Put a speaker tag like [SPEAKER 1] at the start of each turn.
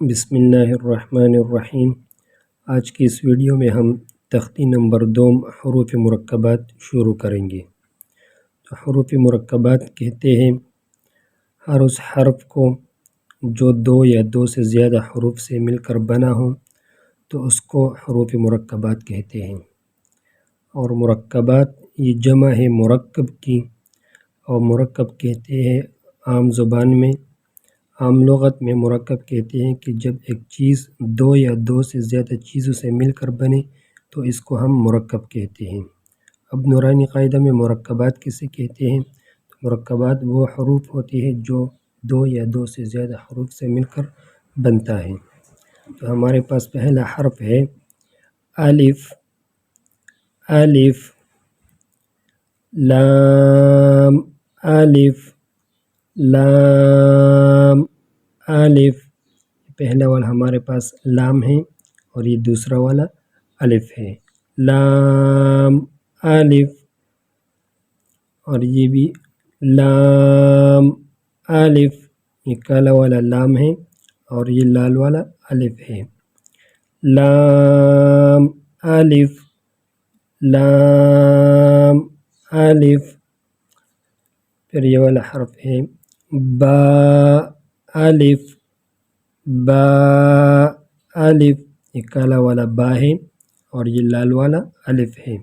[SPEAKER 1] بسم اللہ الرحمن الرحیم۔ آج کی اس ویڈیو میں ہم تختی نمبر 2 حروف مرکبات شروع کریں گے۔ تو حروف مرکبات کہتے ہیں ہر اس حرف کو جو 2 یا 2 سے زیادہ حروف سے مل کر بنا ہو تو اس کو حروف مرکبات کہتے ہیں۔ اور مرکبات یہ جمع ہے مرکب کی، اور مرکب کہتے ہیں عام زبان میں، عام لغت میں مرکب کہتے ہیں کہ جب ایک چیز 2 یا 2 سے زیادہ چیزوں سے مل کر بنے تو اس کو ہم مرکب کہتے ہیں۔ اب نورانی قاعدہ میں مرکبات کسے کہتے ہیں؟ مرکبات وہ حروف ہوتے ہیں جو 2 یا 2 سے زیادہ حروف سے مل کر بنتا ہے۔ تو ہمارے پاس پہلا حرف ہے الف، الف، لام، الف، لام، الف۔ پہلا والا ہمارے پاس لام ہے اور یہ دوسرا والا الف ہے۔ لام، الف، اور یہ بھی لام، الف۔ یہ کالا والا لام ہے اور یہ لال والا الف ہے۔ لام، الف، لام، الف۔ پھر یہ والا حرف ہے با، الف، با، الف۔ یہ کالا والا با ہے اور یہ لال والا الف ہے۔